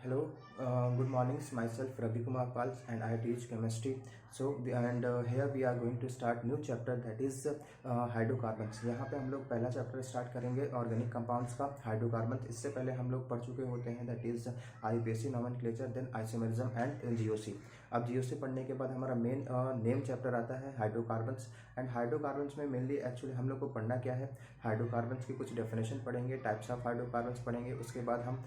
Hello, good morning. Myself Ravi Kumar Pal and I teach chemistry. Here we are going to start new chapter that is hydrocarbons. यहाँ पे हम लोग पहला chapter start करेंगे organic compounds का hydrocarbon. इससे पहले हम लोग पढ़ चुके होते हैं that is IUPAC nomenclature, then isomerism and GOC. अब जीओसी पढ़ने के बाद हमारा मेन नेम चैप्टर आता है हाइड्रोकार्बन्स। एंड हाइड्रोकार्बन्स में मेनली एक्चुअली हम लोग को पढ़ना क्या है, हाइड्रोकार्बन्स की कुछ डेफिनेशन पढ़ेंगे, टाइप्स ऑफ हाइड्रोकार्बन्स पढ़ेंगे। उसके बाद हम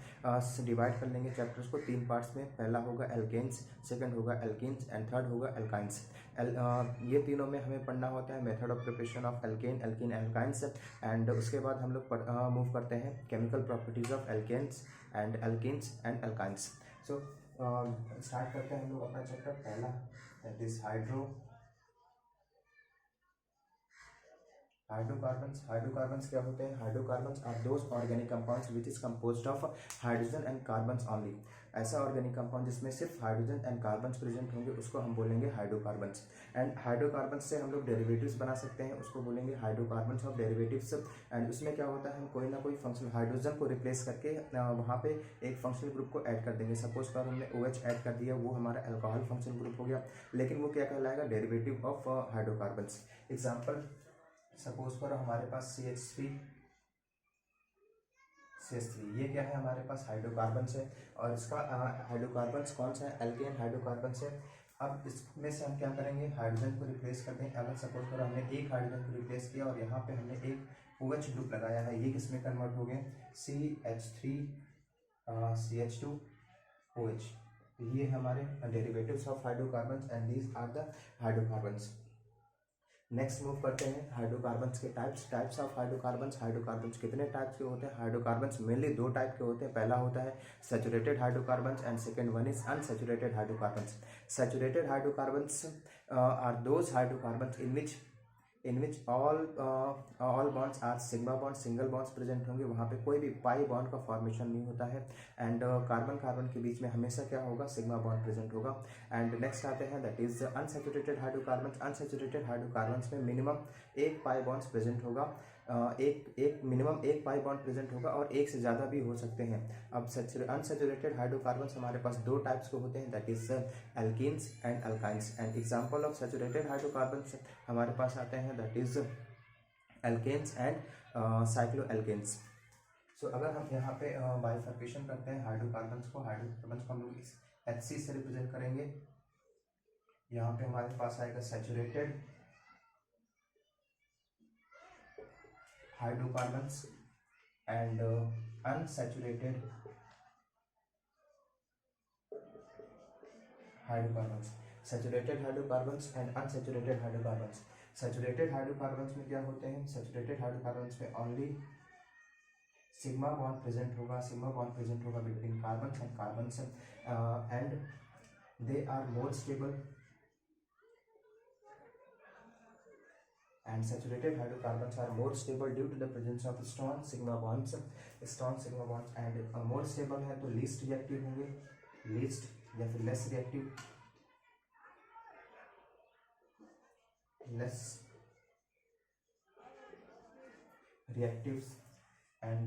डिवाइड कर लेंगे चैप्टर्स को 3 पार्ट्स में। पहला होगा एल्केन्स, सेकंड होगा एल्कीन्स एंड थर्ड होगा एल्काइंस। ये तीनों में हमें पढ़ना होता है method of preparation of alkane, alkene, alkynes. And उसके बाद हम लोग मूव करते हैं chemical properties of alkanes and alkenes and alkynes. So start करते हैं हम लोग अपना चैप्टर पहला, दैट इज हाइड्रोकार्बन्स क्या होते हैं? Hydrocarbons are those organic compounds which is composed of hydrogen and carbons only. ऐसा ऑर्गेनिक कंपाउंड जिसमें सिर्फ हाइड्रोजन एंड कार्बन्स प्रेजेंट होंगे उसको हम बोलेंगे हाइड्रोकार्बन्स। एंड हाइड्रोकार्बन्स से हम लोग डेरिवेटिव्स बना सकते हैं, उसको बोलेंगे हाइड्रोकार्बन्स ऑफ डेरिवेटिव्स। एंड उसमें क्या होता है, हम कोई ना कोई फंक्शन हाइड्रोजन को रिप्लेस करके वहाँ पे एक फंक्शनल ग्रुप को ऐड कर देंगे। सपोज कर हमने OH ऐड कर दिया, वो हमारा अल्कोहल फंक्शनल ग्रुप हो गया, लेकिन वो क्या कहलाएगा? Derivative of hydrocarbons. Example, suppose करो हमारे पास CH3, ये क्या है? हमारे पास हाइड्रोकार्बन्स है और इसका हाइड्रोकार्बन्स कौन सा है? एल्केन हाइड्रोकार्बन्स है। अब इसमें से हम क्या करेंगे? हाइड्रोजन को रिप्लेस कर दें। अगर सपोज करो हमने एक हाइड्रोजन को रिप्लेस किया और यहाँ पे हमने एक OH ग्रुप लगाया है, ये किसमें कन्वर्ट हो गए? CH3 CH2 OH। ये हमारे derivatives of hydrocarbons and these are the hydrocarbons. Next move करते हैं हाइड्रोकार्बन्स के टाइप्स ऑफ हाइड्रोकार्बन्स कितने टाइप्स के होते हैं? हाइड्रोकार्बन्स मेनली 2 टाइप के होते हैं। पहला होता है saturated hydrocarbons and second one is unsaturated hydrocarbons. Saturated hydrocarbons are those hydrocarbons in which all bonds are sigma bond, single bonds present होंगे, वहाँ पे कोई भी पाई बॉन्ड का फॉर्मेशन नहीं होता है। एंड कार्बन कार्बन के बीच में हमेशा क्या होगा? सिग्मा बॉन्ड प्रेजेंट होगा। एंड नेक्स्ट आते हैं that is unsaturated hydrocarbons. Unsaturated hydrocarbons में मिनिमम एक पाई बॉन्ड्स प्रेजेंट होगा, मिनिमम एक पाई बॉन्ड प्रेजेंट होगा और एक से ज़्यादा भी हो सकते हैं। अब अनसैचुरेटेड हाइड्रोकार्बन्स हमारे पास 2 टाइप्स के होते हैं, that is alkenes and alkynes. And example of saturated hydrocarbons हमारे पास आते हैं that is alkanes and cycloalkanes. So अगर हम यहाँ पे बाइफर्केशन करते हैं हाइड्रोकार्बन्स को हम लोग इस HC से रिप्रेजेंट करेंगे। यहाँ पे हमारे पास आएगा saturated hydrocarbons and unsaturated hydrocarbons. Saturated hydrocarbons and unsaturated hydrocarbons. Saturated hydrocarbons में क्या होते हैं? सैचुरेटेड हाइड्रोकार्बन्स में ओनली सिग्मा बॉन्ड प्रेजेंट होगा between carbons and carbons and they are more stable. And saturated hydrocarbons are more stable due to the presence of strong sigma bonds and more stable है तो least reactive होंगे, least या फिर less reactives and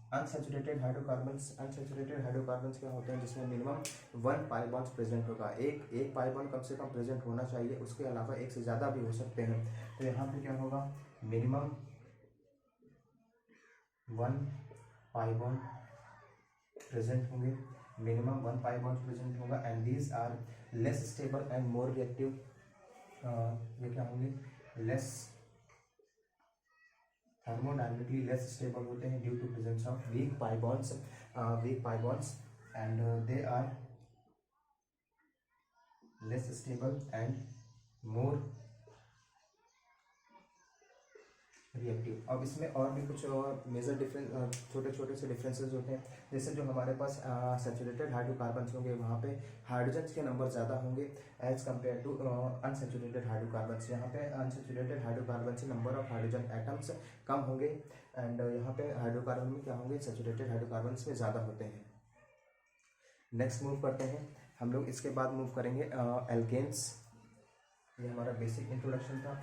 unsaturated hydrocarbons क्या होते हैं? जिसमें minimum 1 pi bond present होगा, एक पाई बॉन्ड कम से कम प्रेजेंट होना चाहिए, उसके अलावा एक से ज़्यादा भी हो सकते हैं। तो यहाँ पे क्या होगा? मिनिमम 1 पाई बॉन्ड प्रेजेंट होंगे, and these are less stable and more reactive. ये क्या होंगे? लेस थर्मोडायनेमिकली लेस स्टेबल होते हैं due to presence of weak pi bonds and they are less stable and more reactive. अब इसमें और भी कुछ मेजर डिफरेंस, छोटे से डिफरेंसेस होते हैं। जैसे जो हमारे पास सैचुरेटेड हाइड्रोकार्बन्स होंगे वहाँ पे हाइड्रोजन के नंबर ज़्यादा होंगे as compare to unsaturated hydrocarbons. यहाँ पे अनसैचुरेटेड हाइड्रोकार्बन से नंबर ऑफ हाइड्रोजन एटम्स कम होंगे एंड यहाँ पे हाइड्रोकार्बन में क्या होंगे? सैचुरेटेड हाइड्रोकार्बन्स में ज़्यादा होते हैं। नेक्स्ट मूव करते हैं हम लोग, इसके बाद मूव करेंगे एल्केन्स। ये हमारा बेसिक इंट्रोडक्शन था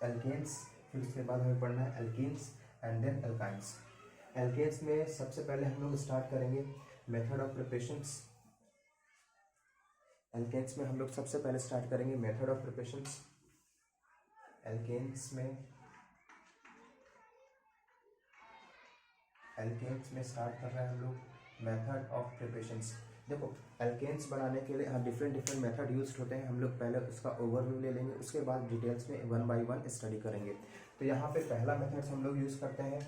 एल्केन्स। फिर उसके बाद हमें पढ़ना है alkenes and then alkynes. Alkanes में सबसे पहले हम लोग स्टार्ट करेंगे मेथड ऑफ प्रिपरेशंस, एल्केन्स में हम लोग सबसे पहले स्टार्ट करेंगे मेथड ऑफ प्रिपरेशंस। एल्केन्स में स्टार्ट कर रहे हैं हम लोग मेथड ऑफ प्रिपरेशंस। देखो एल्केन्स बनाने के लिए डिफरेंट मेथड यूज होते हैं। हम लोग पहले उसका ओवरव्यू ले लेंगे, उसके बाद डिटेल्स में 1 by 1 स्टडी करेंगे। तो यहाँ पे पहला मेथड हम लोग यूज करते हैं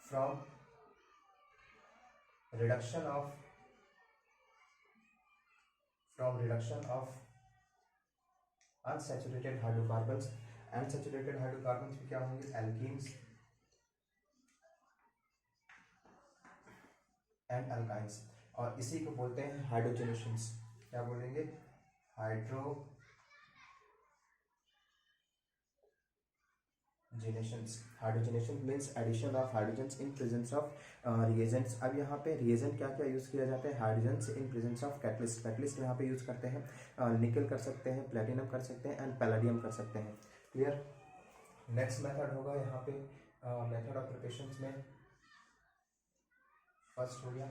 from reduction of unsaturated hydrocarbons. Unsaturated hydrocarbons में क्या होंगे, एल्कीन्स एंड अल्काइंस, और इसी को बोलते हैं हाइड्रोजनेशंस। क्या बोलेंगे, hydrogenation means addition of hydrogens in presence of reagents. अब यहाँ पे रिएजेंट क्या क्या यूज किया जाता है, hydrogens in presence of catalyst. Catalyst यहाँ पे यूज करते हैं, निकल कर सकते हैं, प्लेटिनम कर सकते हैं एंड पैलेडियम कर सकते हैं। क्लियर। नेक्स्ट मेथड होगा यहाँ पे मेथड ऑफ प्रिपरेशन में फर्स्ट हो गया।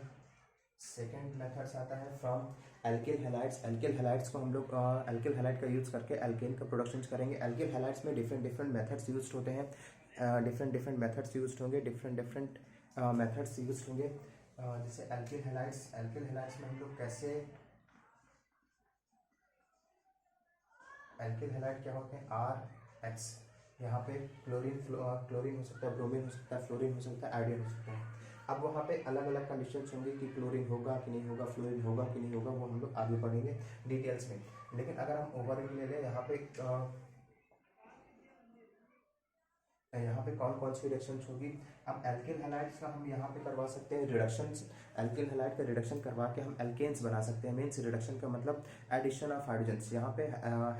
सेकेंड मेथड्स आता है from alkyl halides. Alkyl halides को हम लोग एल्किल हैलाइड का यूज़ करके एल्केन का प्रोडक्शन करेंगे। एल्किल हैलाइड्स में डिफरेंट मेथड्स यूज होते हैं, डिफरेंट मेथड्स यूज होंगे, डिफरेंट मेथड्स यूज होंगे। जैसे एल्किल हैलाइड्स में हम लोग कैसे, एल्किल हैलाइड क्या होते हैं, RH, यहाँ पे क्लोरीन हो सकता है, ब्रोमीन हो सकता है, फ्लोरीन हो सकता है, आयोडीन हो सकता है। अब वहाँ पे अलग अलग कंडीशंस होंगे कि क्लोरीन होगा कि नहीं होगा, फ्लोरीन होगा कि नहीं होगा, वो हम लोग आगे बढ़ेंगे डिटेल्स में। लेकिन अगर हम ओवरव्यू ले लें, यहाँ पे कौन सी रिएक्शंस होगी। अब एल्किल हैलाइड्स का हम यहाँ पे करवा सकते हैं रिडक्शंस। एल्किल हैलाइड का रिडक्शन करवा के हम एल्केन्स बना सकते हैं। मीन्स रिडक्शन का मतलब एडिशन ऑफ हाइड्रोजन्स। यहाँ पे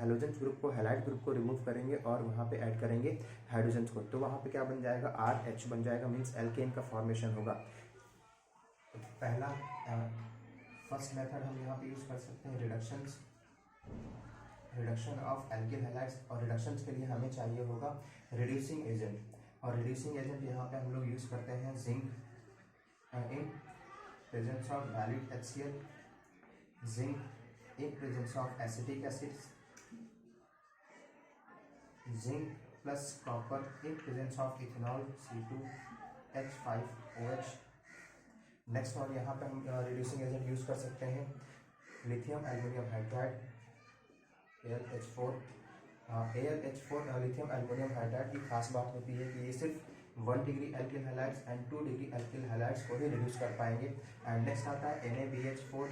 हैलोजन ग्रुप को, हैलाइड ग्रुप को रिमूव करेंगे और वहाँ पे ऐड करेंगे हाइड्रोजन्स को, तो वहाँ पे क्या बन जाएगा, RH बन जाएगा। मीन्स एल्केन का फॉर्मेशन होगा। पहला फर्स्ट मेथड हम यहाँ पे यूज कर सकते हैं रिडक्शन ऑफ एल्किल हैलाइड्स, और रिडक्शंस के लिए हमें चाहिए होगा रिड्यूसिंग एजेंट। और रिड्यूसिंग एजेंट यहाँ पे हम लोग यूज करते हैं zinc in presence of valued HCl, zinc in presence of acetic acid, zinc plus copper in presence of ethanol C2H5OH। Next और यहाँ पे हम रिड्यूसिंग एजेंट यूज कर सकते हैं lithium aluminium hydride AlH4। Lithium aluminium hydride की खास बात होती है कि ये सिर्फ 1 degree alkyl halides and 2 degree alkyl halides को ही रिड्यूस कर पाएंगे। एंड नेक्स्ट आता है NaBH4,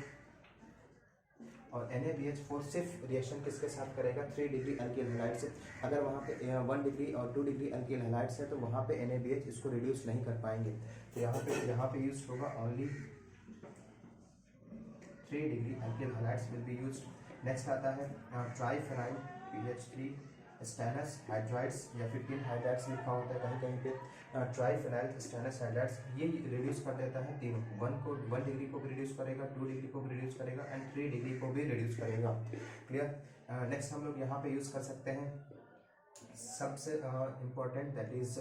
और NaBH4 सिर्फ रिएक्शन किसके साथ करेगा, 3 डिग्री एल्किल हैलाइड से। अगर वहाँ पे 1 डिग्री और 2 डिग्री एल्किल हैलाइड्स है तो वहाँ पे NaBH इसको रिड्यूस नहीं कर पाएंगे। तो यहाँ पे यूज होगा only 3 degree alkyl halides will be used. Next आता है ट्राइफेनाइल PH3 स्टेनस हाइड्राइड्स, या फिर टिन हाइड्राइड्स लिखा होता है कहीं कहीं पे। ट्राइफेनाइल स्टेनस हाइड्राइड्स ये रिड्यूस कर देता है तीनों, 1 डिग्री को भी रिड्यूस करेगा, 2 डिग्री को भी रिड्यूस करेगा एंड 3 डिग्री को भी रिड्यूस करेगा। क्लियर। नेक्स्ट हम लोग यहाँ पे यूज कर सकते हैं सबसे important, that is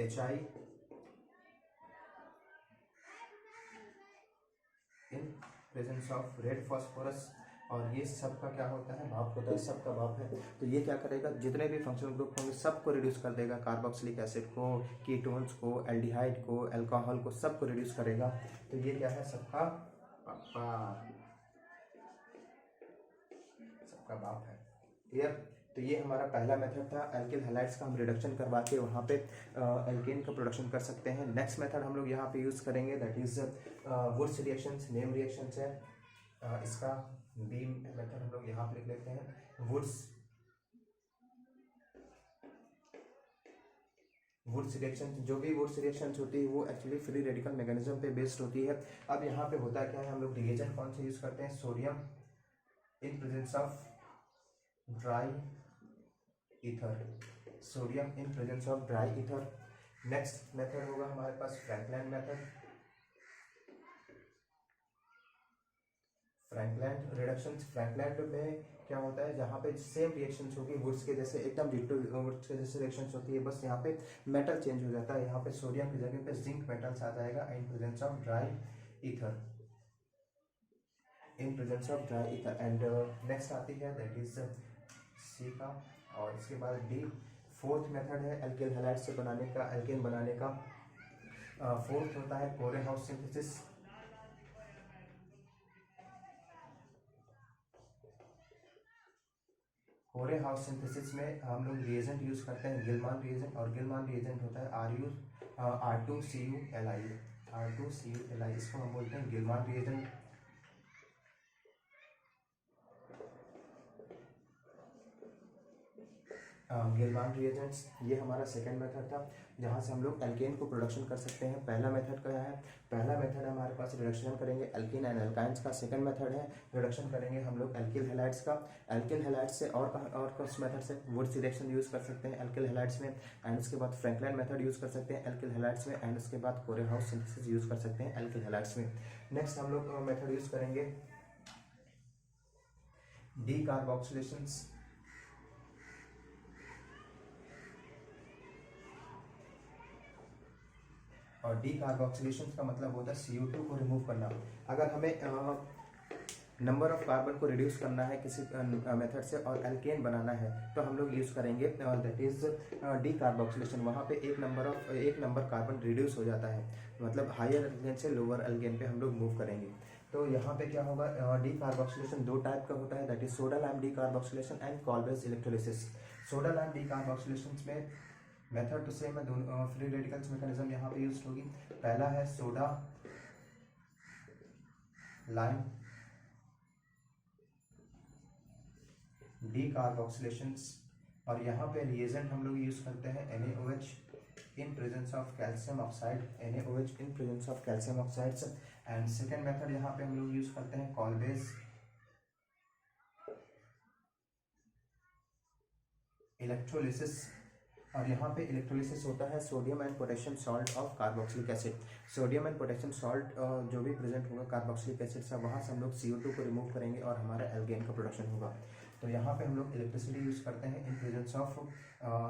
HI in presence of red phosphorus. और ये सबका क्या होता है, भाप होता है, सबका भाप है। तो ये क्या करेगा, जितने भी फंक्शनल ग्रुप होंगे सबको रिड्यूस कर देगा, कार्बोक्सिलिक एसिड को, कीटोन्स को, एल्डिहाइड को, अल्कोहल को, सबको रिड्यूस करेगा। तो ये क्या है, सबका भाप है। क्लियर। तो ये हमारा पहला मेथड था, एल्किल हैलाइड्स का हम रिडक्शन करवा के वहाँ पे एल्केन का प्रोडक्शन कर सकते हैं। नेक्स्ट मेथड हम लोग यहाँ पे यूज़ करेंगे, that is Wurtz reactions, name reactions है। इसका बी मेथड हम लोग यहाँ पे लिख लेते हैं, वुड्स रिएक्शन। जो भी वुड्स रिएक्शंस होती है वो एक्चुअली फ्री रेडिकल मैकेनिज्म पे बेस्ड होती है। अब यहाँ पे होता क्या है, हम लोग रिएजेंट कौन से यूज करते हैं, sodium in presence of dry ether, sodium in presence of dry ether. Next method होगा हमारे पास Frankland method. Frankland reductions, Frankland में क्या होता है, जहाँ पे सेम रिएक्शंस होगी वुड्स के जैसे, एकदम डिटो वुड्स के जैसे रिएक्शंस होती है, बस यहाँ पे मेटल चेंज हो जाता है। यहाँ पे सोडियम की जगह पे जिंक मेटल्स आ जाएगा इन presence of dry ether in presence of dry ether. And next आती है दैट इज सी का, और इसके बाद डी। फोर्थ मेथड है एल्केल हैलाइड से बनाने का, एल्केन बनाने का। फोर्थ होता है कोरेहाउस सिंथेसिस। कोरेहाउस सिंथेसिस में हम लोग रिएजेंट यूज करते हैं गिलमान रिएजेंट, और गिलमान रिएजेंट होता है R2CuLi। R2CuLi इसको हम बोलते हैं गिलमान रिएजेंट। गिलमान रिएजेंट्स, ये हमारा सेकंड मेथड था जहाँ से हम लोग एल्केन को प्रोडक्शन कर सकते हैं। पहला मेथड क्या है? पहला मेथड हमारे पास रिडक्शन करेंगे एल्कीन एंड एल्काइंस का। सेकंड मेथड है रिडक्शन करेंगे हम लोग एल्किल हैलाइड्स का। एल्किल हैलाइड्स से और कुछ मेथड से वुड्स रिएक्शन यूज कर सकते हैं एल्किल हैलाइड्स में, एंड उसके बाद फ्रैंकलाइन मेथड यूज कर सकते हैं एल्किल हैलाइड्स में, एंड उसके बाद कोरेहाउस सिंथेसिस यूज कर सकते हैं एल्किल हैलाइड्स में। नेक्स्ट हम लोग मेथड यूज करेंगे डी कार्बोक्सिलेशंस। और डी कार्बोक्सिलेशन का मतलब होता है CO2 को रिमूव करना। अगर हमें नंबर ऑफ कार्बन को रिड्यूस करना है किसी मेथड से और एल्केन बनाना है तो हम लोग यूज़ करेंगे दैट इज डी कार्बोक्सिलेशन। वहाँ पे एक नंबर कार्बन रिड्यूस हो जाता है, मतलब हायर एल्केन से लोअर एल्केन पे हम लोग मूव करेंगे। तो यहाँ पे क्या होगा, डी कार्बोक्सिलेशन दो टाइप का होता है, that is soda lime decarboxylation and Kolbe's electrolysis. Soda lime decarboxylation में मेथड तो सेम है, दोनों फ्री रेडिकल्स मैकेनिज्म यहाँ पे यूज होगी। पहला है सोडा लाइम डी कार्बोक्सिलेशंस, और यहाँ पे रिएजेंट हम लोग यूज करते हैं NaOH in presence of calcium oxide, NaOH in presence of calcium oxides. And second method यहाँ पे हम लोग यूज करते हैं कॉल्बेज इलेक्ट्रोलिसिस, और यहाँ पे इलेक्ट्रोलिसिस होता है sodium and potassium salt of carboxylic acid. Sodium and potassium salt जो भी प्रेजेंट होगा कार्बोक्सिलिक एसिड से, वहाँ से हम लोग CO2 को रिमूव करेंगे और हमारा एल्केन का प्रोडक्शन होगा। तो यहाँ पे हम लोग इलेक्ट्रिसिटी यूज करते हैं in presence of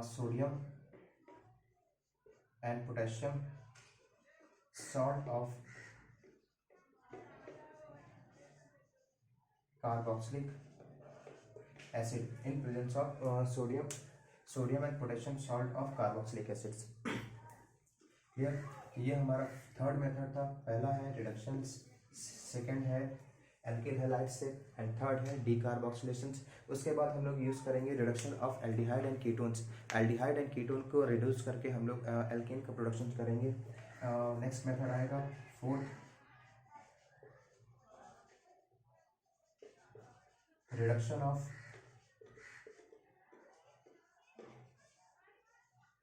sodium and potassium salt of carboxylic acid in presence of sodium and potassium salt of carboxylic acids. Clear? ये हमारा थर्ड मेथड था। पहला है रिडक्शन, सेकंड है एल्किल हैलाइड से, एंड थर्ड है डी कार्बोक्सिलेशंस। उसके बाद हम लोग यूज़ करेंगे reduction of aldehyde and ketones. Aldehyde and ketone को रिड्यूस करके हम लोग एल्केन का प्रोडक्शन करेंगे। नेक्स्ट मेथड आएगा fourth, reduction of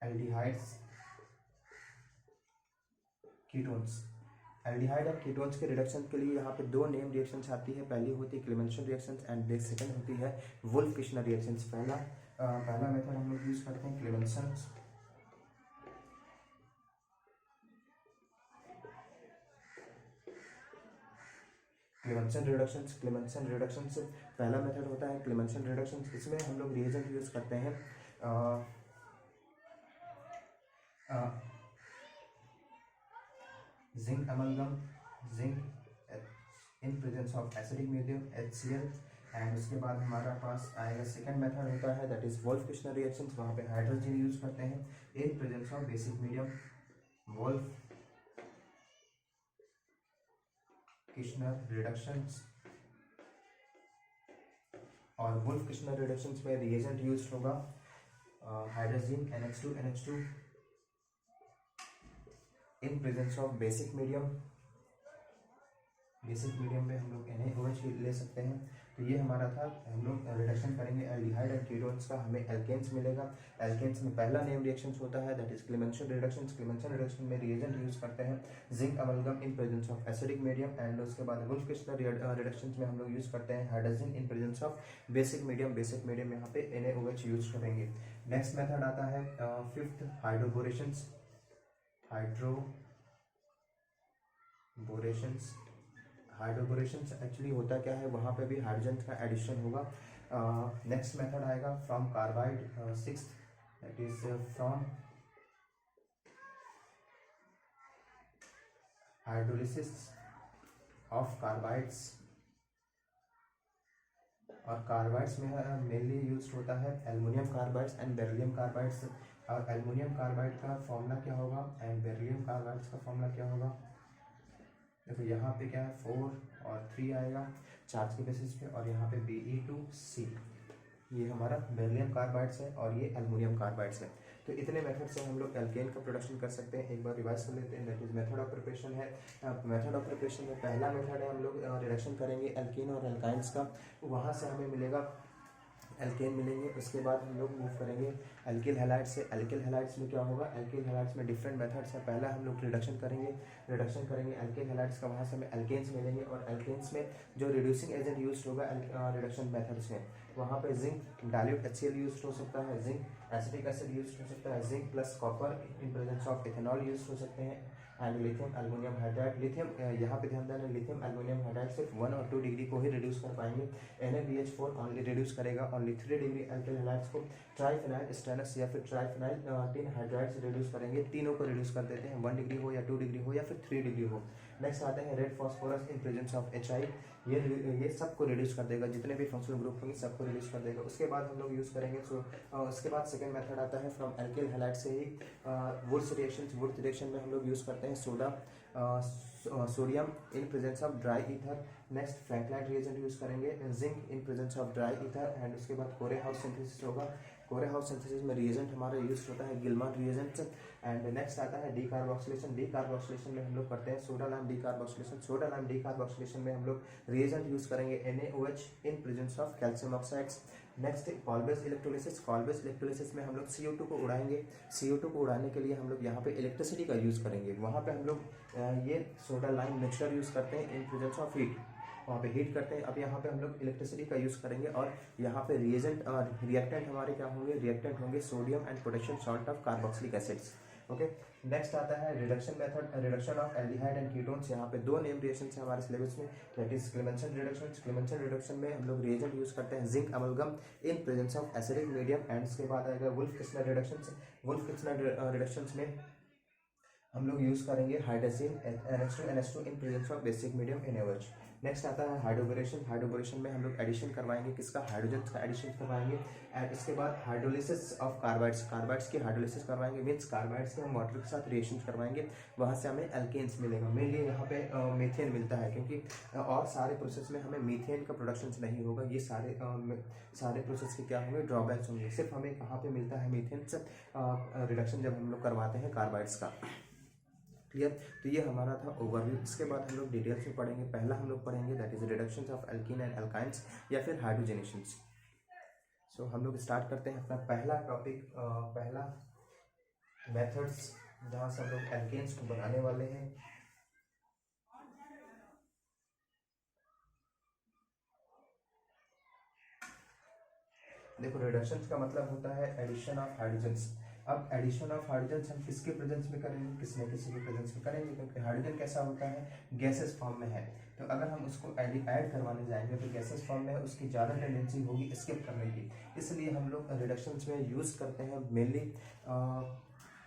aldehydes ketones. Aldehyde और कीटोन्स के रिडक्शन के लिए यहाँ पे दो नेम रिएक्शंस आती है। पहली होती है क्लेमेंसन रिएक्शंस एंड सेकंड होती है वुल्फ किश्नर रिएक्शंस। पहला मेथड हम लोग यूज करते हैं क्लेमेंसन। क्लेमेंसन रिडक्शंस पहला मेथड होता है क्लेमेंसन रिडक्शंस। इसमें हम लोग रिएजेंट यूज करते हैं zinc amalgam, zinc in presence of acidic medium HCl। And उसके बाद हमारा पास आएगा सेकंड मेथड होता है that is Wolff Kishner reactions. वहाँ पे हाइड्रोजन यूज करते हैं in presence of basic medium, Wolff Kishner reductions. और वुल्फ किश्नर रिडक्शंस में रिएजेंट यूज होगा hydrogen NH2 in presence of basic medium. Basic medium में हम लोग NaOH ले सकते हैं। तो ये हमारा था, हम लोग रिडक्शन करेंगे एल्डिहाइड एंड कीटोन्स का, हमें एल्केन्स मिलेगा। एल्केन्स में पहला नेम रिएक्शन होता है that is Clemmensen reduction. Clemmensen reduction में रिएजेंट यूज करते हैं zinc amalgam in presence of acidic medium. And उसके बाद वुल्फ किश्नर रिडक्शन में हम लोग यूज करते हैं hydrogen in presence of basic medium. Basic medium यहाँ पे NaOH यूज करेंगे। नेक्स्ट मेथड आता है फिफ्थ, हाइड्रोबोरेशंस। हाइड्रोबोरेशंस एक्चुअली होता क्या है, वहाँ पे भी हाइड्रोजन का एडिशन होगा। नेक्स्ट मेथड आएगा from carbide, sixth that is from hydrolysis of carbides, और कार्बाइड्स में मेनली यूज होता है aluminium carbides and beryllium carbides. और एल्युमिनियम कार्बाइड का फॉर्मूला क्या होगा एंड बेरिलियम कार्बाइड्स का फॉर्मूला क्या होगा। देखो यहाँ पे क्या है 4 और 3 आएगा चार्ज के बेसिस पे, और यहाँ पे Be2C, ये हमारा बेरिलियम कार्बाइड्स है और ये एल्युमिनियम कार्बाइड्स है। तो इतने मेथड से हम लोग एल्केन का प्रोडक्शन कर सकते हैं। एक बार रिवाइज कर लेते हैं, that is method of preparation है। मेथड ऑफ प्रिपरेशन में पहला मेथड है हम लोग रिडक्शन करेंगे एल्केन और एल्काइंस का, वहाँ से हमें मिलेगा एल्केन मिलेंगे। उसके बाद हम लोग मूव करेंगे एल्किल हैलाइड्स से। एल्किल हैलाइड्स में क्या होगा, एल्किल हैलाइड्स में डिफरेंट मेथड्स है। पहला हम लोग रिडक्शन करेंगे एल्किल हैलाइड्स का, वहाँ से हमें एल्केन्स मिलेंगे। और एल्केन्स में जो रिड्यूसिंग एजेंट यूज होगा रिडक्शन मेथड्स में, वहाँ पे जिंक डाइल्यूट HCl यूज हो सकता है, जिंक एसिटिक एसिड यूज हो सकता है, zinc plus copper in presence of ethanol use हो सकते हैं, and lithium aluminium hydride. Lithium यहाँ पे ध्यान देना, लिथियम एल्युमिनियम हाइड्राइड सिर्फ 1 और 2 डिग्री को ही रिड्यूस कर पाएंगे। NaBH4 ओनली रिड्यूस करेगा ओनली 3 डिग्री। एल्किल हैलाइड्स को ट्राइफेनाइल स्टेनस या फिर ट्राइफेनाइल टिन हाइड्राइड से रिड्यूस करेंगे, तीनों को रिड्यूस कर देते हैं, 1 डिग्री हो या 2 डिग्री हो या फिर 3 डिग्री हो। नेक्स्ट आते हैं red phosphorus in presence of HI, ये सबको रिड्यूस कर देगा, जितने भी फंक्शनल ग्रुप होंगे सबको रिड्यूस कर देगा। उसके बाद हम लोग यूज़ करेंगे उसके बाद सेकेंड मेथड आता है फ्रॉम एल्किल हैलाइड से ही वुड्स रिएक्शन में हम लोग यूज़ करते हैं sodium in presence of dry ether. Next Frankland reagent use करेंगे zinc in presence of dry ether, and उसके बाद कोरे हाउस सिंथेसिस होगा। कोरे हाउस सिंथेसिस में रिएजेंट हमारा यूज होता है गिलमान रिएजेंट। एंड नेक्स्ट आता है डीकार्बोक्सिलेशन में हम लोग करते हैं सोडा लाइम डीकार्बोक्सिलेशन में हम लोग रिएजेंट यूज करेंगे NaOH in presence of calcium oxides. Next Kolbe's electrolysis में हम लोग CO2 को उड़ाएंगे। CO2 को उड़ाने के लिए हम लोग यहाँ पे इलेक्ट्रिसिटी का यूज़ करेंगे, वहाँ पे हम लोग ये सोडा लाइम मिक्सचर यूज़ करते हैं इन प्रेजेंस ऑफ हीट, वहाँ पे हीट करते हैं। अब यहाँ पे हम लोग इलेक्ट्रिसिटी का यूज़ करेंगे, और यहाँ पे रिएक्टेंट हमारे क्या होंगे sodium and potassium salt of carboxylic acids. Okay, next आता है reduction method, reduction of aldehyde and ketones. यहाँ पे 2 नेम रिएक्शंस है हमारे सिलेबस में, दैट इज क्लेमेंसन रिडक्शन में हम लोग रिएजेंट यूज करते हैं zinc amalgam in presence of acidic medium. And उसके बाद आएगा वुल्फ-किस्लर रिडक्शंस में हम लोग यूज करेंगे hydrogen NH2 in presence of basic medium NaOH। Next आता है हाइड्रोबोरेशन में हम लोग एडिशन करवाएंगे, किसका हाइड्रोजन का एडिशन करवाएंगे। एंड इसके बाद हाइड्रोलिसिस ऑफ कार्बाइड्स की हाइड्रोलिसिस करवाएंगे, मीन्स कार्बाइड्स के हम वाटर के साथ रिएक्शन करवाएंगे, वहाँ से हमें एल्केन्स मिलेगा। मेनली यहाँ पे मीथेन मिलता है, क्योंकि और सारे प्रोसेस में हमें मीथेन का प्रोडक्शन नहीं होगा। ये सारे प्रोसेस के क्या होंगे, ड्रॉबैक्स होंगे। सिर्फ हमें कहाँ पे मिलता है मीथेन से रिडक्शन, जब हम लोग करवाते हैं कार्बाइड्स का। क्लियर, तो ये हमारा था ओवरव्यू। इसके बाद हम लोग डिटेल्स में पढ़ेंगे। पहला हम लोग पढ़ेंगे that is reduction of alkene and alkynes या फिर हाइड्रोजनेशंस। सो हम लोग स्टार्ट करते हैं अपना पहला टॉपिक, पहला मेथड्स, जहाँ से हम लोग एल्केन्स को बनाने वाले हैं। देखो, रिडक्शन का मतलब होता है एडिशन ऑफ हाइड्रोजन्स। अब एडिशन ऑफ हाइड्रोजन हम किसके प्रेजेंस में करेंगे, किसी न किसी के प्रेजेंस में करेंगे, क्योंकि हाइड्रोजन कैसा होता है, गैसेस फॉर्म में है। तो अगर हम उसको ऐड करवाने जाएंगे तो गैसेस फॉर्म में है, उसकी ज़्यादा टेंडेंसी होगी स्किप करने की। इसलिए हम लोग रिडक्शंस में यूज़ करते हैं मेनली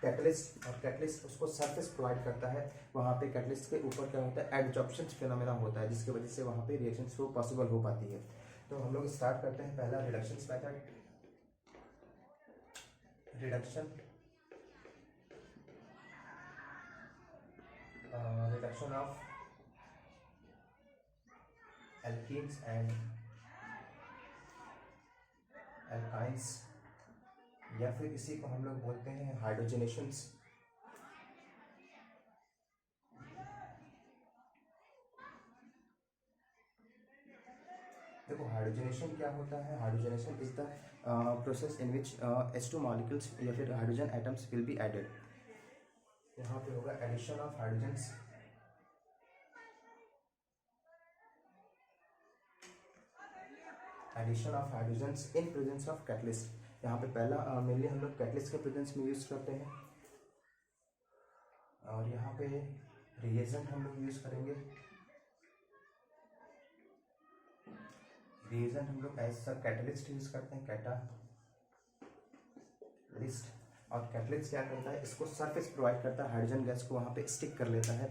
कैटलिस्ट, और कैटलिस्ट उसको सरफेस प्रोवाइड करता है। वहाँ पे कैटलिस्ट के ऊपर क्या होता है, एडजॉर्प्शन फिनोमेना होता है, जिसकी वजह से वहाँ पे रिएक्शन फ्लो पॉसिबल हो पाती है। तो हम लोग स्टार्ट करते हैं पहला reduction method, reduction of alkenes and alkynes, या फिर इसी को हम लोग बोलते हैं हाइड्रोजनेशंस। देखो, हाइड्रोजनेशन क्या होता है, hydrogenation is the process in which H2 molecules या फिर hydrogen atoms will be added. यहाँ पे होगा addition of hydrogens, in presence of catalyst. यहाँ पे पहला मेनली हम लोग कैटलिस्ट के प्रेजेंस में यूज करते हैं, और यहाँ पे रिएजेंट हम लोग यूज करेंगे। रिएजेंट हम लोग एज कैटलिस्ट यूज करते हैं, कैटालिस्ट। और कैटलिस्ट क्या करता है, इसको सरफेस प्रोवाइड करता है, हाइड्रोजन गैस को वहाँ पे स्टिक कर लेता है।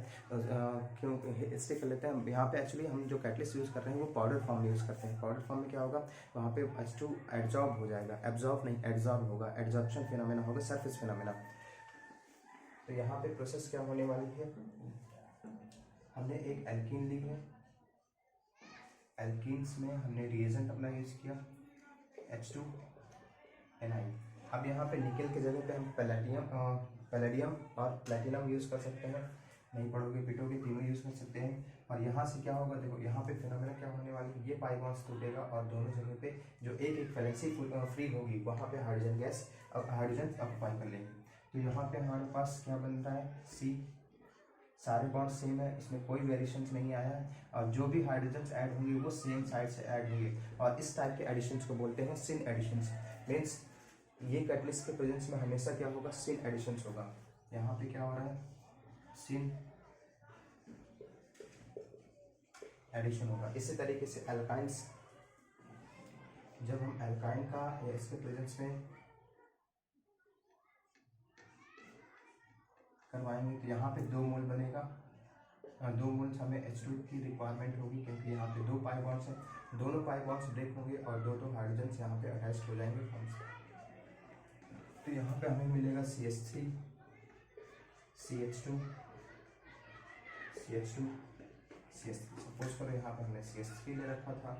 क्यों स्टिक कर लेते हैं, यहाँ पे एक्चुअली हम जो कैटलिस्ट यूज़ कर रहे हैं वो पाउडर फॉर्म में यूज़ करते हैं। पाउडर फॉर्म में क्या होगा, वहाँ पे H2 एब्जॉर्ब हो जाएगा, एब्जॉर्ब नहीं एड्जॉर्ब होगा, एड्जॉर्प्शन फिनोमेना होगा, सरफेस फिनोमेना। तो यहाँ पे प्रोसेस क्या होने वाली है, हमने एक एल्कीन ली है, एल्कीन्स में हमने रिएजेंट अपना यूज़ किया H2Ni। अब यहाँ पे निकल की जगह पे हम पैलेडियम और प्लेटिनम यूज़ कर सकते हैं, नहीं पढ़ोगे पीटोगे तीनों यूज़ कर सकते हैं। और यहाँ से क्या होगा, देखो यहाँ पे फिनोमेना क्या होने वाली है, ये पाई बॉन्ड्स टूटेगा और दोनों जगह पे जो एक एक वैलेंसी फ्री होगी वहाँ पे हाइड्रोजन गैस हाइड्रोजन ऑक्यूपाई कर लेंगे। तो यहाँ पे हमारे पास क्या बन रहा है, C, सारे बॉन्ड सेम है, इसमें कोई वेरिएशन नहीं आया है, और जो भी हाइड्रोजन ऐड होंगे वो सेम साइड से ऐड होंगे। और इस टाइप के एडिशंस को बोलते हैं सिन एडिशंस। मीन्स ये कैटलिस्ट के प्रेजेंस में हमेशा क्या होगा, सिन एडिशंस होगा। यहाँ पे क्या हो रहा है, सिन एडिशन होगा। इसी तरीके से एल्काइंस, जब हम एल्काइन का या इसके प्रेजेंस में करवाएंगे तो यहाँ पे 2 मोल बनेगा, 2 मोल्स हमें H2 की रिक्वायरमेंट होगी, क्योंकि यहाँ पे 2 पाई बॉन्ड्स हैं, दोनों पाई बॉन्ड्स ब्रेक होंगे और दो हाइड्रोजन यहाँ पे अटैच हो जाएंगे हमसे। तो यहाँ पे हमें मिलेगा CH3 CH2 CH2 CH3। Suppose करो यहाँ पे हमने CH3 ले रखा था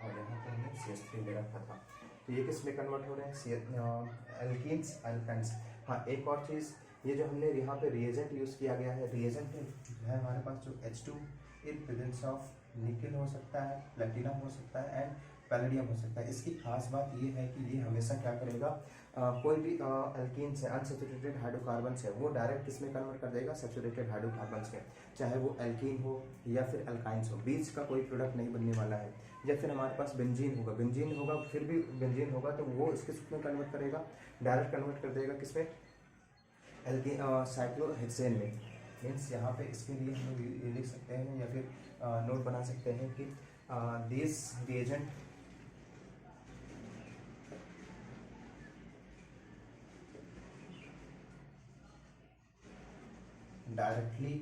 और यहाँ पे हमने CH3 ले रखा था, तो ये किस में कन्वर्ट हो रहे हैं, एल्कीन्स एल्काइंस। हाँ, एक और चीज़, ये जो हमने यहाँ पे रिएजेंट यूज़ किया गया है, रिएजेंट है हमारे पास जो H2 इन प्रेजेंस ऑफ निकल हो सकता है, प्लेटिनम हो सकता है एंड पैलेडियम हो सकता है। इसकी खास बात ये है कि ये हमेशा क्या करेगा, कोई भी एल्कीन से अनसैचुरेटेड हाइड्रोकार्बन है वो डायरेक्ट किस में कन्वर्ट कर देगा, सैचुरेटेड हाइड्रोकार्बन में, चाहे वो एल्कीन हो या फिर एल्काइंस हो, बीच का कोई प्रोडक्ट नहीं बनने वाला है। या फिर हमारे पास बेंजीन होगा फिर भी बेंजीन होगा तो वो इसके में कन्वर्ट करेगा, डायरेक्ट कन्वर्ट कर देगा किसमें, साइक्लोहेक्सेन में। मीन्स यहाँ पे इसके लिए हम लोग ये लिख सकते हैं या फिर नोट बना सकते हैं कि this reagent directly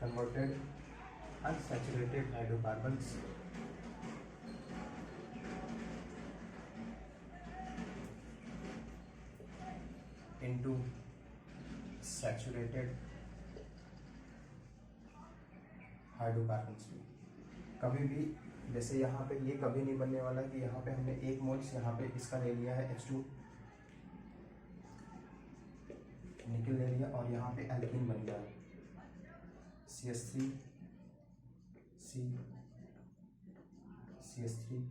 converted unsaturated hydrocarbons into saturated hydrocarbons. कभी भी जैसे यहाँ पे ये कभी नहीं बनने वाला कि यहाँ पे हमने 1 मोल्स यहाँ पे इसका ले लिया है H2 निकल ले लिया और यहाँ पे एल्कीन बन गया CH3 C CH3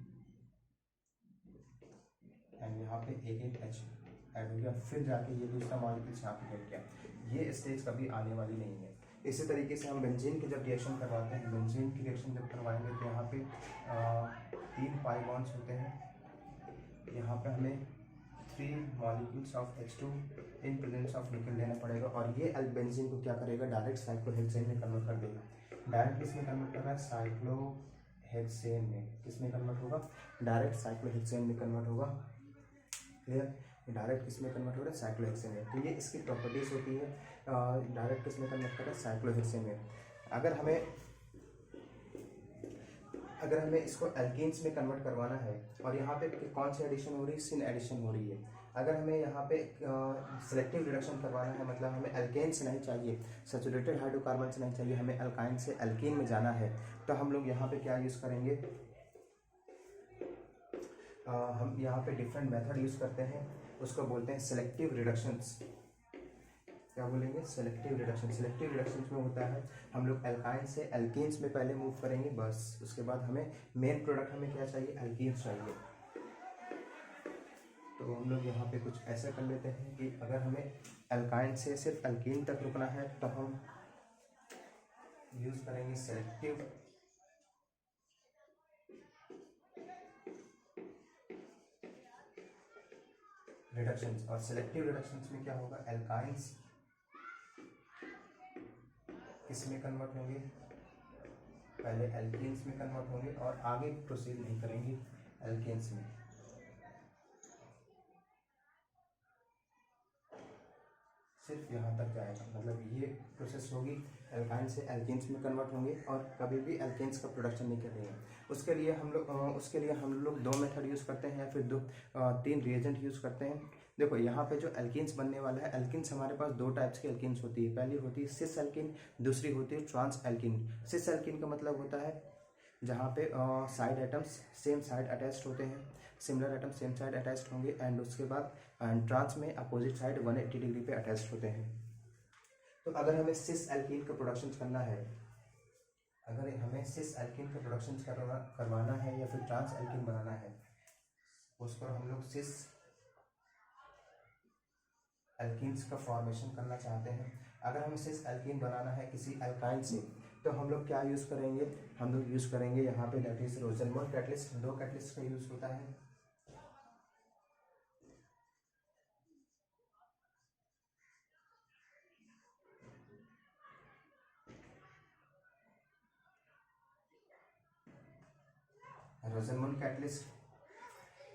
एंड यहाँ पे एक H ऐड हो गया, फिर जाके ये दूसरा मॉलिक्यूल यहाँ पे हट गया। ये स्टेज कभी आने वाली नहीं है। इसी तरीके से हम बेंजीन की जब रिएक्शन करवाते हैं, बेंजीन की रिएक्शन जब करवाएंगे तो यहाँ पे 3 पाई बॉन्ड्स होते हैं, यहाँ पे हमें 3 molecules of H2 in presence of निकल लेना पड़ेगा और ये बेंजीन को क्या करेगा, डायरेक्ट साइक्लोहेक्सेन में कन्वर्ट कर देगा। डायरेक्ट किस में कन्वर्ट कर रहा है, साइक्लोहेक्सेन में। किस में कन्वर्ट होगा, डायरेक्ट साइक्लोहेक्सेन में कन्वर्ट होगा। क्लियर, डायरेक्ट किस में कन्वर्ट हो रहा है, साइक्लोहेक्सेन में। तो ये इसकी प्रॉपर्टीज होती है, डायरेक्ट किस में कन्वर्ट कर रहा है, साइक्लोहेक्सेन में। अगर हमें इसको एल्कीन्स में कन्वर्ट करवाना है और यहाँ पे कौन सी एडिशन हो रही है, सिन एडिशन हो रही है। अगर हमें यहाँ पे सिलेक्टिव रिडक्शन करवाना है, मतलब हमें एल्केन से नहीं चाहिए, सैचुरेटेड हाइड्रोकार्बन से नहीं चाहिए, हमें अल्काइन से एल्कीन में जाना है, तो हम लोग यहाँ पे क्या यूज़ करेंगे, हम यहाँ पे डिफरेंट मेथड यूज़ करते हैं, उसको बोलते हैं सिलेक्टिव रिडक्शंस। क्या बोलेंगे, सिलेक्टिव रिडक्शन। सिलेक्टिव रिडक्शन में होता है हम लोग एल्काइन से एल्कीन्स में पहले मूव करेंगे बस, उसके बाद हमें मेन प्रोडक्ट हमें क्या चाहिए, एल्कीन्स चाहिए। तो हम लोग यहाँ पे कुछ ऐसा कर लेते हैं कि अगर हमें एल्काइन से सिर्फ एल्कीन तक रुकना है तो हम यूज़ करेंगे सिलेक्टिव रिडक्शंस। और सिलेक्टिव रिडक्शंस में क्या होगा, एल्काइंस किस में कन्वर्ट होंगे, पहले एल्केन्स में कन्वर्ट होंगे और आगे प्रोसीड नहीं करेंगे एल्केन्स में। सिर्फ यहाँ तक जाएगा, मतलब ये प्रोसेस होगी, एल्काइन से एल्केन्स में कन्वर्ट होंगे और कभी भी एल्केन्स का प्रोडक्शन नहीं करेंगे। उसके लिए हम लोग दो मेथड यूज़ करते हैं या फिर तीन रिएजेंट यूज़ करते हैं। देखो यहाँ पे जो एल्केन्स बनने वाला है, एल्केन्स हमारे पास दो टाइप्स की एल्केन्स होती है। पहली होती है सिस एल्कीन, दूसरी होती है ट्रांस एल्कीन। सिस एल्कीन का मतलब होता है जहाँ पे side atoms same side attached होते हैं, similar atom same side attached होंगे, एंड उसके बाद ट्रांस में अपोजिट साइड 180 डिग्री पे अटैच्ड होते हैं। तो अगर हमें सिस एल्कीन का प्रोडक्शन करना है, अगर हमें सिस एल्कीन का प्रोडक्शन करवाना है या फिर ट्रांस एल्कीन बनाना है, उसको हम लोग सिस एल्कीन्स का फॉर्मेशन करना चाहते हैं। अगर हमें सिस एल्कीन बनाना है किसी एल्काइन से, तो हम लोग क्या यूज़ करेंगे, हम लोग यूज़ करेंगे यहाँ पे दैट इज रोसेनबर्ग कैटलिस्ट। दो कैटलिस्ट का यूज़ होता है। Rosenberg catalyst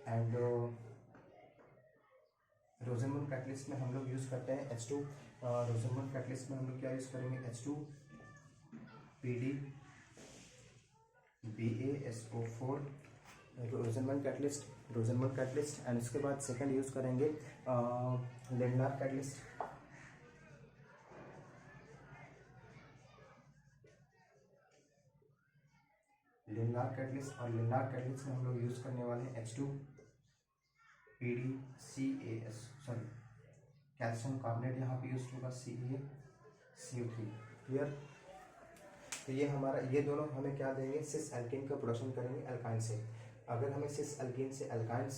and Rosenberg catalyst में हम लोग यूज़ करते हैं H2। रोसेनबर्ग कैटलिस्ट में हम लोग क्या यूज़ करेंगे, H2 PD BaSO4 Rosenberg catalyst and उसके बाद सेकंड यूज़ करेंगे लिंडलार कैटलिस्ट। लिंडलार कैटलिस्ट और लिंडलार कैटलिस्ट में हम लोग यूज़ करने वाले हैं H2 PdCAS, sorry calcium carbonate यहाँ पे यूज होगा CaCO3। क्लियर। तो ये हमारा, ये दोनों हमें क्या देंगे, सिस एल्कीन का प्रोडक्शन करेंगे एल्काइन से। अगर हमें सिस एल्कीन से एल्काइन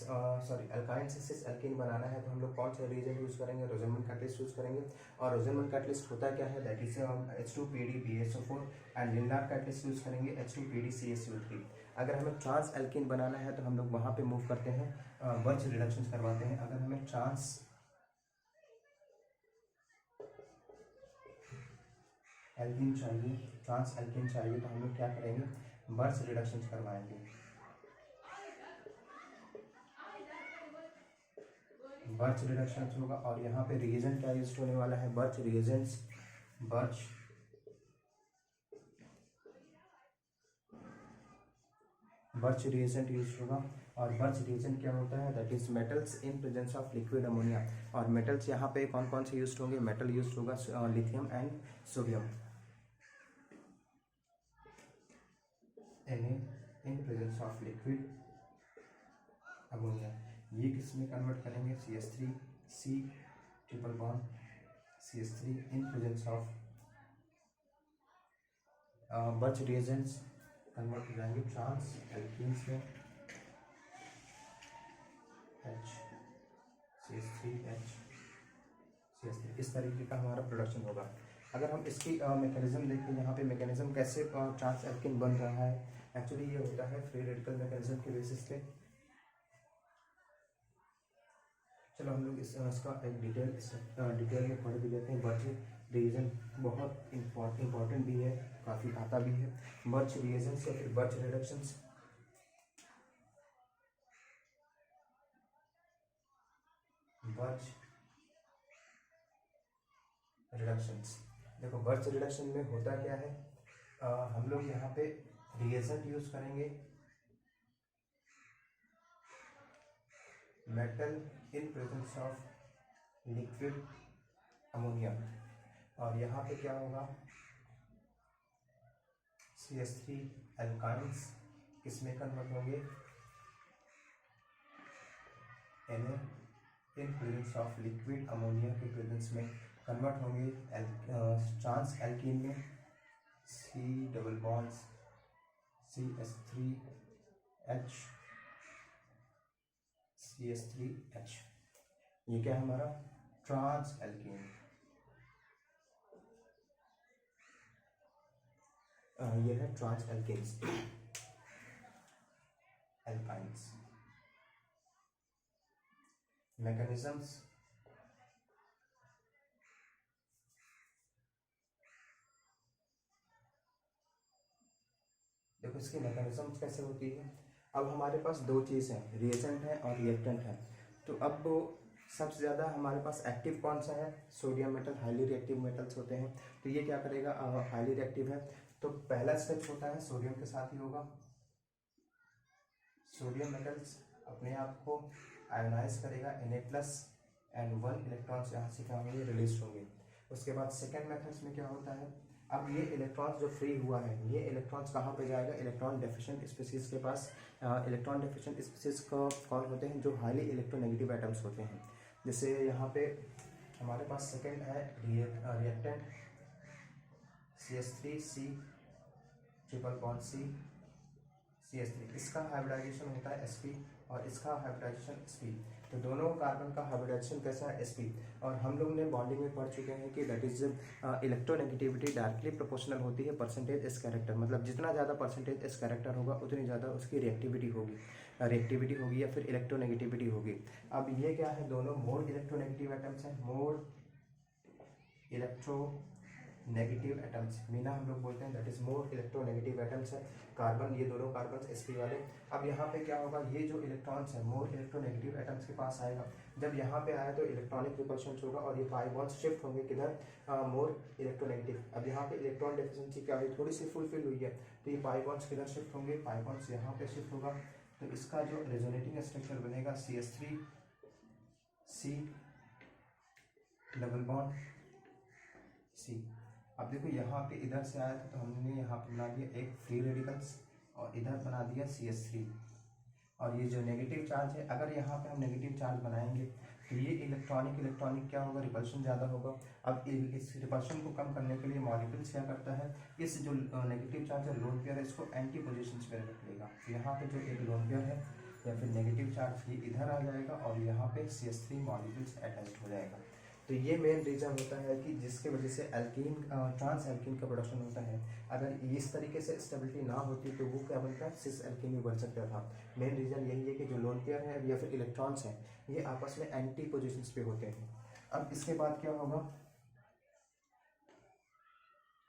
से सिस एल्कीन बनाना है तो हम लोग कौन सा रिएजेंट यूज़ करेंगे, रोसेनबर्ग कैटलिस्ट यूज़ करेंगे। और रोसेनबर्ग कैटलिस्ट होता क्या है, that is H2 PdBaSO4 and Lindlar catalyst use करेंगे H2 PdCaCO3। अगर हमें ट्रांस एल्कीन बनाना है तो हम लोग वहाँ पे मूव करते हैं, बर्च रिडक्शन करवाते हैं। अगर हमें ट्रांस एल्कीन चाहिए, ट्रांस एल्कीन चाहिए, तो हम लोग क्या करेंगे, बर्च रिडक्शन करवाएंगे। बर्च रिडक्शन होगा और यहाँ पे रिएजेंट क्या यूज होने वाला है, birch reagents. Birch reagent use होगा और बर्च रिएजेंट क्या होता है, that is metals in presence of liquid ammonia. और मेटल्स यहाँ पे कौन कौन से यूज होंगे, मेटल यूज होगा lithium and sodium in presence of liquid ammonia. ये किस में कन्वर्ट करेंगे, CH3 C triple bond CH3 in presence of birch reagents convert हो जाएंगे ट्रांस एल्कीन्स में CH3 इस तरीके का हमारा प्रोडक्शन होगा। अगर हम इसकी मैकेनिज्म देखें, यहाँ पे मैकेनिज्म कैसे ट्रांस एल्कीन बन रहा है, एक्चुअली ये होता है फ्री रेडिकल मैकेनिज्म के बेसिस पे। चलो हम लोग इसका एक डिटेल में पढ़ भी लेते हैं। बर्च रिएजेंट बहुत इम्पॉर्टेंट भी है, काफ़ी आता भी है। बर्च रिएजेंट्स या फिर बर्च रिडक्शंस, बर्च रिडक्शंस। देखो बर्च रिडक्शन में होता क्या है, हम लोग यहाँ पे रिएजेंट यूज करेंगे metal in presence of liquid ammonia, और यहाँ पे क्या होगा, CH3 एल्काइंस किसमें कन्वर्ट होंगे, Na in presence of liquid ammonia के प्रेजेंस में कन्वर्ट होंगे ट्रांस एल्कीन में C double bonds CH3H CH3H। ये क्या है हमारा ट्रांस एल्कीन। ये है ट्रांस एल्कीन्स एल्काइंस। मैकेनिज्म्स, इसकी मैकेनिज्म कैसे होती है। अब हमारे पास दो चीज़ हैं, रिएजेंट है और रिएक्टेंट है। तो अब सबसे ज़्यादा हमारे पास एक्टिव कौन सा है, sodium metal, highly reactive metals होते हैं। तो ये क्या करेगा, हाईली रिएक्टिव है तो पहला स्टेप होता है सोडियम के साथ ही होगा। सोडियम मेटल्स अपने आप को आयोनाइज करेगा Na+ एंड 1 इलेक्ट्रॉन्स यहाँ से क्या होंगे, रिलीज होंगे। उसके बाद सेकेंड मेथड्स में क्या होता है, अब ये इलेक्ट्रॉन्स जो फ्री हुआ है, ये इलेक्ट्रॉन्स कहाँ पे जाएगा, इलेक्ट्रॉन डेफिशिएंट स्पीसीज के पास। इलेक्ट्रॉन डेफिशिएंट स्पीसीज को कौन होते हैं, जो हाईली इलेक्ट्रोनेगेटिव एटम्स होते हैं। जैसे यहाँ पे हमारे पास सेकेंड है reactant CH3C triple bond CH3, इसका हाइब्रिडाइजेशन होता है sp और इसका हाइब्रिडाइजेशन sp। तो दोनों कार्बन का हाइब्रिडाइजेशन कैसा है, sp। और हम लोग ने बॉन्डिंग में पढ़ चुके हैं कि that is electronegativity directly proportional होती है परसेंटेज एस कैरेक्टर, मतलब जितना ज़्यादा परसेंटेज एस कैरेक्टर होगा उतनी ज़्यादा उसकी रिएक्टिविटी होगी या फिर इलेक्ट्रोनेगेटिविटी होगी। अब ये क्या है, दोनों मोर इलेक्ट्रोनेगेटिव एटम्स हैं, मोर इलेक्ट्रोनेगेटिव एटम्स, मीना हम लोग बोलते हैं that is more electronegative atoms है कार्बन, ये दोनों कार्बन sp वाले। अब यहाँ पे क्या होगा, ये जो इलेक्ट्रॉन्स है मोर इलेक्ट्रोनेगेटिव एटम्स के पास आएगा, जब यहाँ पे आया तो इलेक्ट्रॉनिक रिपल्शन होगा और ये पाई बॉन्ड्स शिफ्ट होंगे किधर, मोर इलेक्ट्रोनेगेटिव। अब यहाँ पे इलेक्ट्रॉन डेफिशिएंसी क्या हुई, थोड़ी सी फुलफिल हुई है, तो ये पाई बॉन्ड्स किधर शिफ्ट होंगे, पाई बॉन्ड्स यहाँ पे शिफ्ट होगा। तो इसका जो रेजोनेटिंग स्ट्रक्चर बनेगा CH3C डबल बॉन्ड C। अब देखो यहाँ पे इधर से आया था तो हमने यहाँ पे बना दिया एक फ्री रेडिकल्स और इधर बना दिया CH3। और ये जो नेगेटिव चार्ज है, अगर यहाँ पे हम नेगेटिव चार्ज बनाएंगे तो ये इलेक्ट्रॉनिक क्या होगा, रिपल्शन ज़्यादा होगा। अब इस रिपल्शन को कम करने के लिए मॉलिक्यूल्स क्या करता है, इस जो नेगेटिव चार्ज है लोन पेयर है इसको एंटी पोजिशन पे रख लेगा। तो यहाँ पे जो एक लोन पेयर है या फिर नेगेटिव चार्ज ये इधर आ जाएगा और यहाँ पे CH3 मॉलिक्यूल्स अटैच हो जाएगा। तो ये मेन रीज़न होता है कि जिसके वजह से एल्कीन ट्रांस एल्कीन का प्रोडक्शन होता है। अगर इस तरीके से स्टेबिलिटी ना होती तो वो क्या बनता है, सिस एल्कीन भी बन सकता था। मेन रीज़न यही है कि जो लोन पेयर है या फिर इलेक्ट्रॉन्स हैं ये आपस में एंटी पोजिशंस पे होते हैं। अब इसके बाद क्या होगा,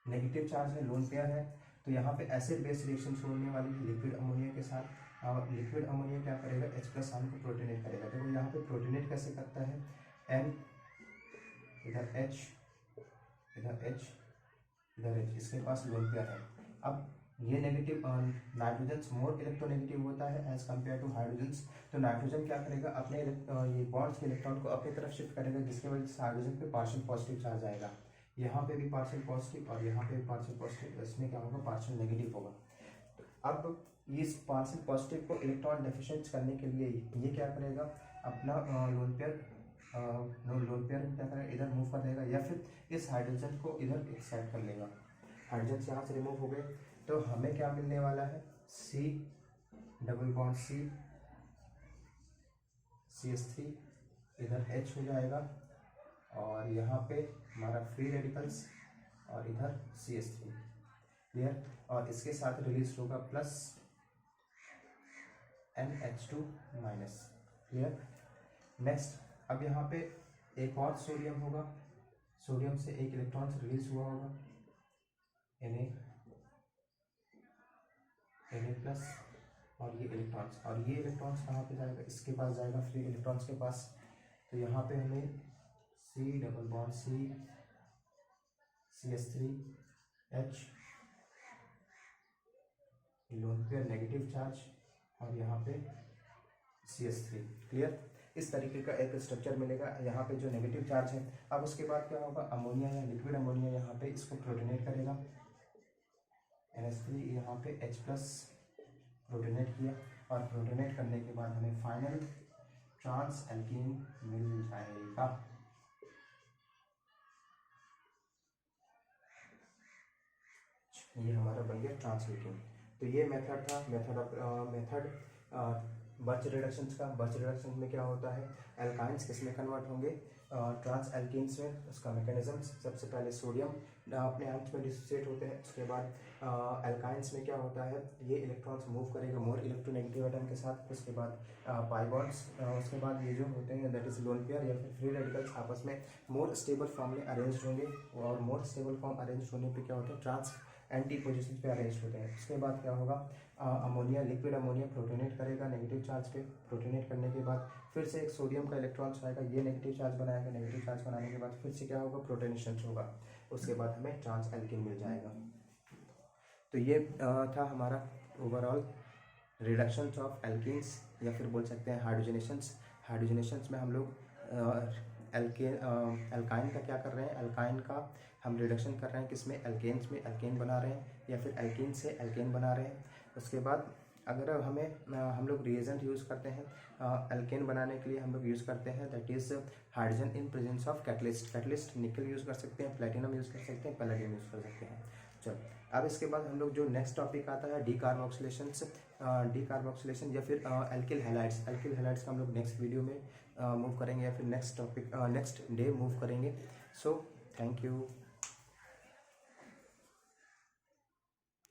नेगेटिव चार्ज है, लोन पेयर है, तो यहाँ पे एसिड बेस रिएक्शन होने वाली है लिक्विड अमोनिया के साथ। और लिक्विड अमोनिया क्या करेगा, H+ आयन को प्रोटोनेट करेगा। देखो यहाँ पे प्रोटोनेट कैसे करता है, N इधर H इधर H इधर H, इसके पास लोन पेयर है। अब ये नेगेटिव नाइट्रोजन मोर इलेक्ट्रोनेगेटिव होता है एज कम्पेयर टू हाइड्रोजन। तो नाइट्रोजन क्या करेगा, अपने ये बॉन्ड्स के इलेक्ट्रॉन को अपनी तरफ शिफ्ट करेगा, जिसकी वजह से हाइड्रोजन पे पार्शियल पॉजिटिव चार्ज आएगा। यहाँ पे भी पार्शियल पॉजिटिव और यहाँ पे भी पार्शियल पॉजिटिव, इसमें क्या होगा, पार्शियल नेगेटिव होगा। तो अब इस पार्शियल पॉजिटिव को इलेक्ट्रॉन डेफिशिएंट करने के लिए ये क्या करेगा, अपना लोन पेयर क्या करेगा, इधर मूव कर देगा या फिर इस हाइड्रोजन को इधर एक्साइड कर लेगा। हाइड्रोजन से यहाँ से रिमूव हो गए तो हमें क्या मिलने वाला है, C double bond C CH3 इधर H हो जाएगा और यहाँ पे हमारा फ्री रेडिकल्स और इधर CH3, क्लियर। और इसके साथ रिलीज होगा plus NH2 minus, clear. Next अब यहाँ पे एक और सोडियम होगा, सोडियम से एक इलेक्ट्रॉन रिलीज हुआ होगा Na प्लस और ये इलेक्ट्रॉन्स, और ये इलेक्ट्रॉन्स कहाँ पे जाएगा, इसके पास जाएगा, फ्री इलेक्ट्रॉन्स के पास। तो यहाँ पे हमें C double bond C CH3 H lone pair negative charge और यहाँ पे CH3, क्लियर। इस तरीके का एक स्ट्रक्चर मिलेगा यहाँ पे जो नेगेटिव चार्ज है। अब उसके बाद क्या होगा, अमोनिया या लिक्विड अमोनिया यहाँ पे इसको प्रोटोनेट करेगा, NH3 यहाँ पे H+ प्रोटोनेट किया और प्रोटोनेट करने के बाद हमें फाइनल ट्रांस एल्कीन मिल जाएगा। ये हमारा बन गया ट्रांस एल्कीन। तो ये मेथड था, मेथड बर्च रिडक्शन का। बर्च रिडक्शन में क्या होता है, एल्काइंस किस में कन्वर्ट होंगे, ट्रांस एल्कीन्स में। उसका मैकेनिज्म, सबसे पहले सोडियम अपने अंत में डिसोसिएट होते हैं, उसके बाद एल्काइंस में क्या होता है, ये इलेक्ट्रॉन्स मूव करेगा मोर इलेक्ट्रोनेगेटिव एटम के साथ, उसके बाद पाई बॉन्ड्स, उसके बाद ये जो होते हैं दैट इज लोन पेयर या फिर फ्री रेडिकल्स आपस में मोर स्टेबल फॉर्म में अरेंज होंगे और मोर स्टेबल फॉर्म अरेंज होने पे क्या होता है, ट्रांस एंटी पोजीशन पे अरेंज होते हैं। उसके बाद क्या होगा, अमोनिया, लिक्विड अमोनिया प्रोटोनेट करेगा नेगेटिव चार्ज पे। प्रोटोनेट करने के बाद फिर से एक सोडियम का इलेक्ट्रॉन्स आएगा, ये नेगेटिव चार्ज बनाएगा। नेगेटिव चार्ज बनाने के बाद फिर से क्या होगा, प्रोटोनेशन होगा। उसके बाद हमें ट्रांस एल्कीन मिल जाएगा। तो ये था हमारा ओवरऑल रिडक्शंस ऑफ एल्कीन्स, या फिर बोल सकते हैं हाइड्रोजनेशंस। हाइड्रोजनेशंस में हम लोग एल्काइन का क्या कर रहे हैं, एल्काइन का हम रिडक्शन कर रहे हैं किसमें, एल्केन्स में, एल्केन बना रहे हैं, या फिर एल्कीन से एल्केन बना रहे हैं। उसके बाद अगर हमें हम लोग रिएजेंट यूज़ करते हैं एल्केन बनाने के लिए, हम लोग यूज़ करते हैं that is hydrogen in presence of catalyst. Catalyst निकल यूज़ कर सकते हैं, प्लेटिनम यूज़ कर सकते हैं, पैलेडियम यूज़ कर सकते हैं। चलो अब इसके बाद हम लोग जो नेक्स्ट टॉपिक आता है डीकार्बोक्सिलेशंस, डीकार्बोक्सिलेशन या फिर एल्किल हैलाइड्स। एल्किल हैलाइड्स का हम लोग नेक्स्ट वीडियो में मूव करेंगे, या फिर next topic next day move करेंगे। So thank you.